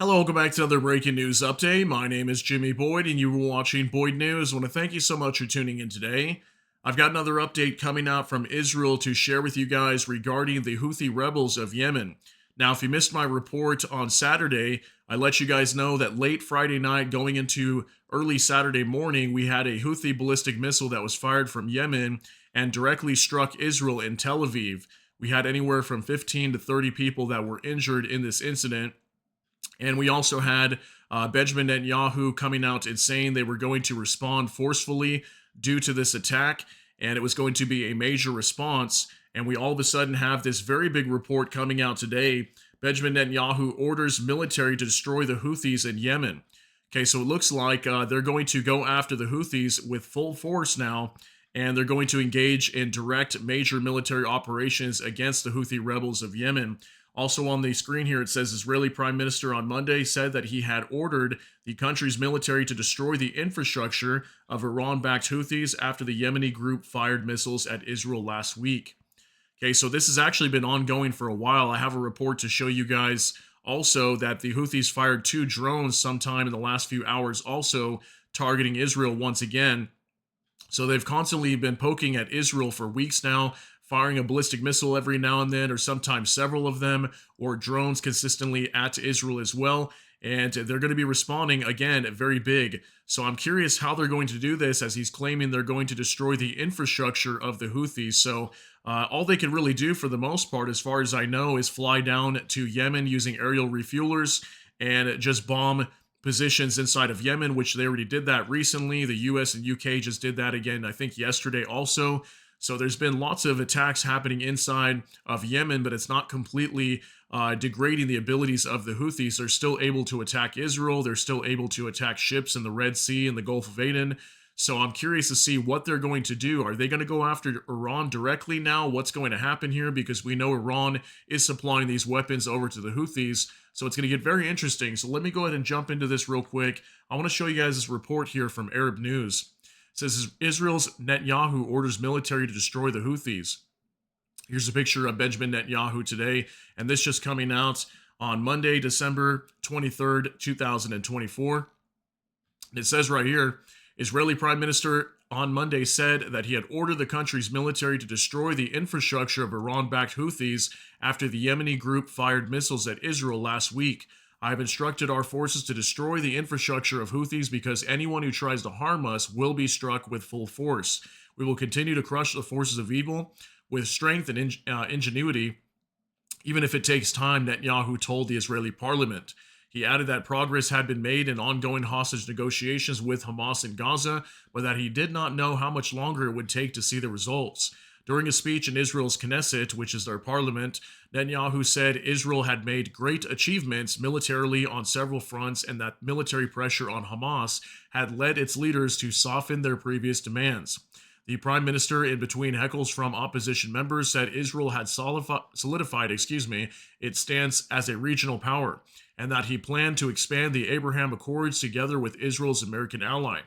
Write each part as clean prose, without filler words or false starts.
Hello, welcome back to another breaking news update. My name is Jimmy Boyd, and you were watching Boyd News. I want to thank you so much for tuning in today. I've got another update coming out from Israel to share with you guys regarding the Houthi rebels of Yemen. Now, if you missed my report on Saturday, I let you guys know that late Friday night, going into early Saturday morning, we had a Houthi ballistic missile that was fired from Yemen and directly struck Israel in Tel Aviv. We had anywhere from 15 to 30 people that were injured in this incident. And we also had Benjamin Netanyahu coming out and saying they were going to respond forcefully due to this attack, and it was going to be a major response. And we all of a sudden have this very big report coming out today. Benjamin Netanyahu orders military to destroy the Houthis in Yemen. Okay, so it looks like they're going to go after the Houthis with full force now, and they're going to engage in direct major military operations against the Houthi rebels of Yemen. Also on the screen here, it says Israeli Prime Minister on Monday said that he had ordered the country's military to destroy the infrastructure of Iran-backed Houthis after the Yemeni group fired missiles at Israel last week. Okay, so this has actually been ongoing for a while. I have a report to show you guys also that the Houthis fired 2 drones sometime in the last few hours, also targeting Israel once again. So they've constantly been poking at Israel for weeks now, firing a ballistic missile every now and then, or sometimes several of them, or drones consistently at Israel as well. And they're going to be responding again very big. So I'm curious how they're going to do this, as he's claiming they're going to destroy the infrastructure of the Houthis. So all they can really do for the most part, as far as I know, is fly down to Yemen using aerial refuelers and just bomb positions inside of Yemen, which they already did that recently. The US and UK just did that again, I think yesterday also. So there's been lots of attacks happening inside of Yemen, but it's not completely degrading the abilities of the Houthis. They're still able to attack Israel. They're still able to attack ships in the Red Sea and the Gulf of Aden. So I'm curious to see what they're going to do. Are they going to go after Iran directly now? What's going to happen here? Because we know Iran is supplying these weapons over to the Houthis. So it's going to get very interesting. So let me go ahead and jump into this real quick. I want to show you guys this report here from Arab News. It says Israel's Netanyahu orders military to destroy the Houthis. Here's a picture of Benjamin Netanyahu today, and this just coming out on Monday, December 23rd, 2024. It says right here, Israeli Prime Minister on Monday said that he had ordered the country's military to destroy the infrastructure of Iran-backed Houthis after the Yemeni group fired missiles at Israel last week. I have instructed our forces to destroy the infrastructure of Houthis because anyone who tries to harm us will be struck with full force. We will continue to crush the forces of evil with strength and ingenuity, even if it takes time, Netanyahu told the Israeli parliament. He added that progress had been made in ongoing hostage negotiations with Hamas in Gaza, but that he did not know how much longer it would take to see the results. During a speech in Israel's Knesset, which is their parliament, Netanyahu said Israel had made great achievements militarily on several fronts and that military pressure on Hamas had led its leaders to soften their previous demands. The prime minister, in between heckles from opposition members, said Israel had solidified its stance as a regional power, and that he planned to expand the Abraham Accords together with Israel's American ally.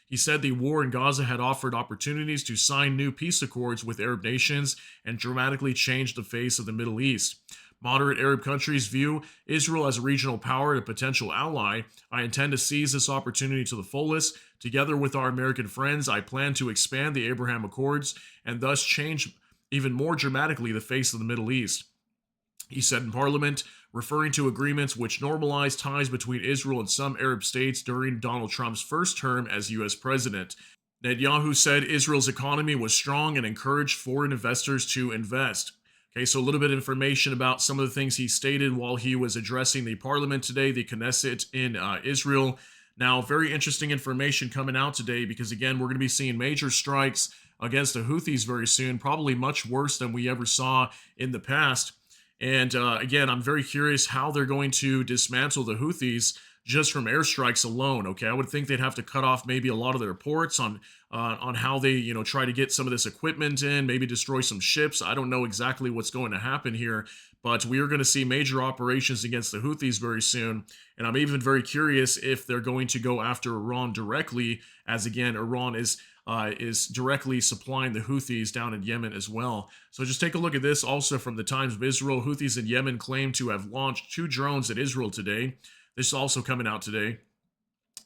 He said the war in Gaza had offered opportunities to sign new peace accords with Arab nations and dramatically change the face of the Middle East. Moderate Arab countries view Israel as a regional power and a potential ally. I intend to seize this opportunity to the fullest. Together with our American friends, I plan to expand the Abraham Accords and thus change even more dramatically the face of the Middle East, he said in Parliament, referring to agreements which normalized ties between Israel and some Arab states during Donald Trump's first term as U.S. president. Netanyahu said Israel's economy was strong and encouraged foreign investors to invest. Okay, so a little bit of information about some of the things he stated while he was addressing the parliament today, the Knesset in Israel. Now, very interesting information coming out today because, again, we're going to be seeing major strikes against the Houthis very soon, probably much worse than we ever saw in the past. And again, I'm very curious how they're going to dismantle the Houthis just from airstrikes alone. Okay, I would think they'd have to cut off maybe a lot of their ports on how they try to get some of this equipment in, maybe destroy some ships. I don't know exactly what's going to happen here, but we are going to see major operations against the Houthis very soon. And I'm even very curious if they're going to go after Iran directly, as again, Iran is directly supplying the Houthis down in Yemen as well. So just take a look at this also from the Times of Israel. Houthis in Yemen claim to have launched 2 drones at Israel today. This is also coming out today.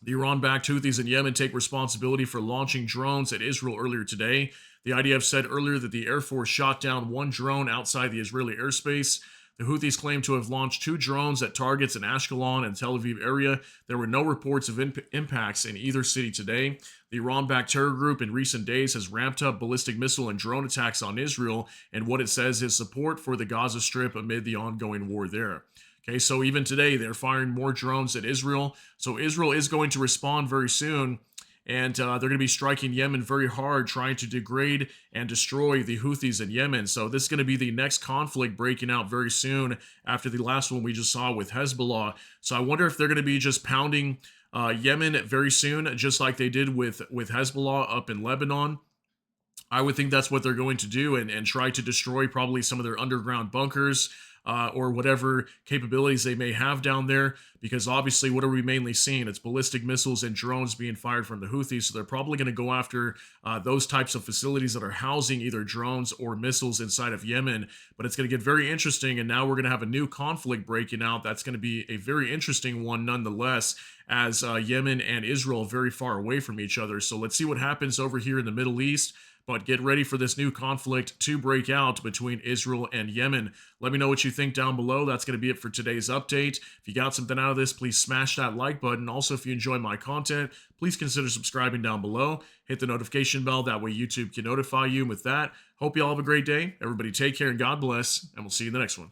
The Iran-backed Houthis in Yemen take responsibility for launching drones at Israel earlier today. The IDF said earlier that the Air Force shot down one drone outside the Israeli airspace. The Houthis claim to have launched two drones at targets in Ashkelon and Tel Aviv area. There were no reports of impacts in either city today. The Iran-backed terror group in recent days has ramped up ballistic missile and drone attacks on Israel and what it says is support for the Gaza Strip amid the ongoing war there. Okay, so even today, they're firing more drones at Israel. So Israel is going to respond very soon, and they're going to be striking Yemen very hard, trying to degrade and destroy the Houthis in Yemen. So this is going to be the next conflict breaking out very soon after the last one we just saw with Hezbollah. So I wonder if they're going to be just pounding Yemen very soon, just like they did with Hezbollah up in Lebanon. I would think that's what they're going to do and try to destroy probably some of their underground bunkers or whatever capabilities they may have down there. Because obviously, what are we mainly seeing? It's ballistic missiles and drones being fired from the Houthis. So they're probably going to go after those types of facilities that are housing either drones or missiles inside of Yemen. But it's going to get very interesting. And now we're going to have a new conflict breaking out. That's going to be a very interesting one nonetheless, as Yemen and Israel are very far away from each other. So let's see what happens over here in the Middle East. But get ready for this new conflict to break out between Israel and Yemen. Let me know what you think down below. That's going to be it for today's update. If you got something out of this, please smash that like button. Also, if you enjoy my content, please consider subscribing down below. Hit the notification bell. That way YouTube can notify you. And with that, hope you all have a great day. Everybody take care and God bless. And we'll see you in the next one.